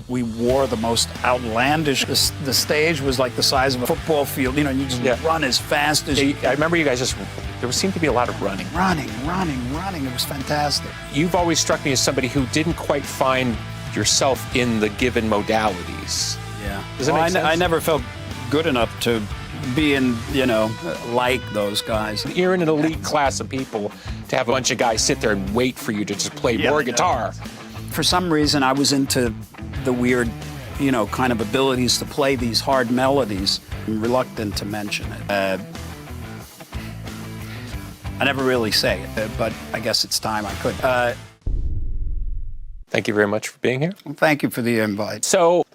We wore the most outlandish. The stage was like the size of a football field. You know, you just run as fast as you. I remember you guys there seemed to be a lot of running. Running. It was fantastic. You've always struck me as somebody who didn't quite find yourself in the given modalities. Yeah. Does that make sense? I never felt good enough to be in, like those guys. You're in an elite class of people to have a bunch of guys sit there and wait for you to just play more guitar. For some reason, I was into the weird, kind of abilities to play these hard melodies. I'm reluctant to mention it. I never really say it, but I guess it's time I could. Thank you very much for being here. Well, thank you for the invite. So,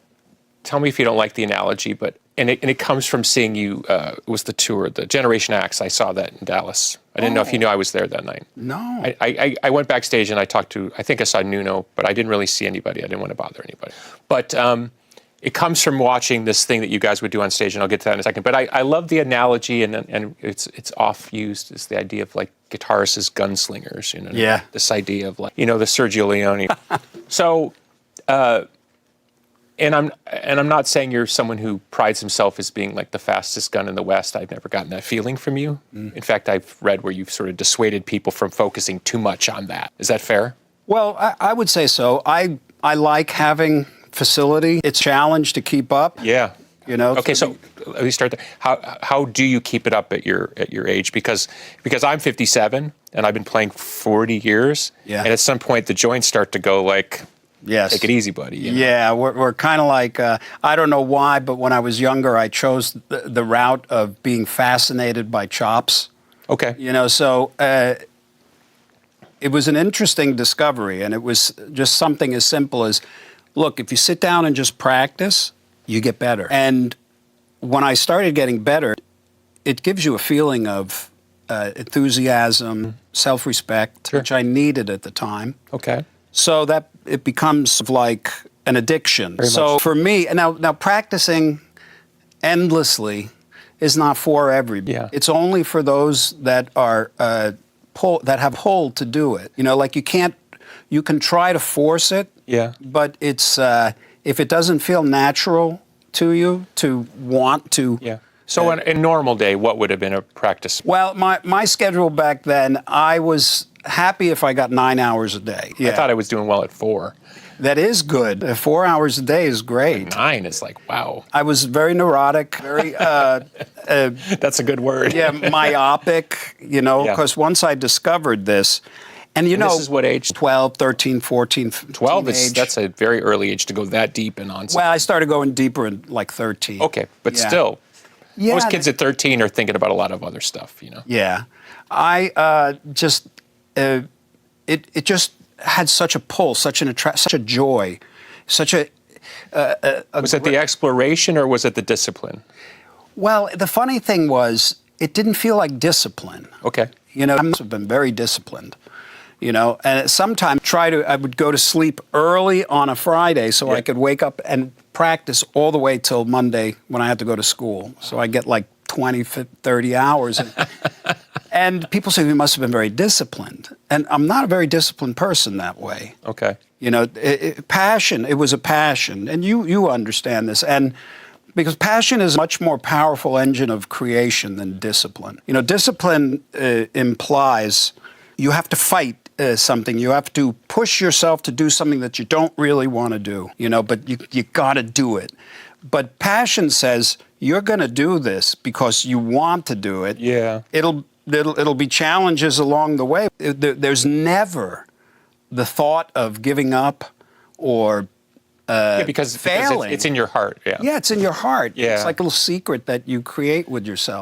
tell me if you don't like the analogy, but it comes from seeing you. It was the tour, the Generation X. I saw that in Dallas. I didn't know if you knew I was there that night. No. I went backstage and I talked to. I think I saw Nuno, but I didn't really see anybody. I didn't want to bother anybody. But it comes from watching this thing that you guys would do on stage, and I'll get to that in a second. But I love the analogy, and it's off used. It's the idea of like guitarists as gunslingers. Yeah. This idea of like the Sergio Leone. So. And I'm not saying you're someone who prides himself as being like the fastest gun in the West. I've never gotten that feeling from you. In fact, I've read where you've sort of dissuaded people from focusing too much on that. Is that fair? Well, I would say so. I like having facility. It's a challenge to keep up. Yeah. Okay, so let me start there. How do you keep it up at your age? Because I'm 57 and I've been playing 40 years. Yeah. And at some point the joints start to go like. Yes. Take it easy, buddy. Yeah, we're kind of like, I don't know why, but when I was younger, I chose the route of being fascinated by chops. Okay. So it was an interesting discovery, and it was just something as simple as, look, if you sit down and just practice, you get better. And when I started getting better, it gives you a feeling of enthusiasm, self-respect, which I needed at the time. Okay. So that it becomes like an addiction. Very so much. for me, now practicing endlessly is not for everybody. Yeah. It's only for those that are that have pull to do it. Like you can try to force it. Yeah. But it's if it doesn't feel natural to you to want to. Yeah. So in a normal day, what would have been a practice? Well, my schedule back then, I was happy if I got 9 hours a day. I thought I was doing well at 4. That is good. 4 hours a day is great. 9 is like, wow. I was very neurotic, very... That's a good word. Yeah, myopic, because once I discovered this, and this is what age? 12, 13, 14, 12 teenage. that's a very early age to go that deep in on. Well, I started going deeper in like 13. Okay, but still, yeah, most kids at 13 are thinking about a lot of other stuff, Yeah. I just... It just had such a pull, such a joy, such a was it the exploration or was it the discipline? Well, the funny thing was, it didn't feel like discipline. Okay. I must have been very disciplined, and sometimes I would go to sleep early on a Friday so I could wake up and practice all the way till Monday when I had to go to school. So I get like 20, 30 hours. And people say we must have been very disciplined. And I'm not a very disciplined person that way. Okay. Passion, it was a passion. And you understand this. And because passion is a much more powerful engine of creation than discipline. Discipline implies you have to fight something. You have to push yourself to do something that you don't really want to do, but you got to do it. But passion says you're going to do this because you want to do it. Yeah. It'll be challenges along the way. There's never the thought of giving up or because failing. it's in your heart. Yeah. Yeah, it's in your heart. Yeah. It's like a little secret that you create with yourself.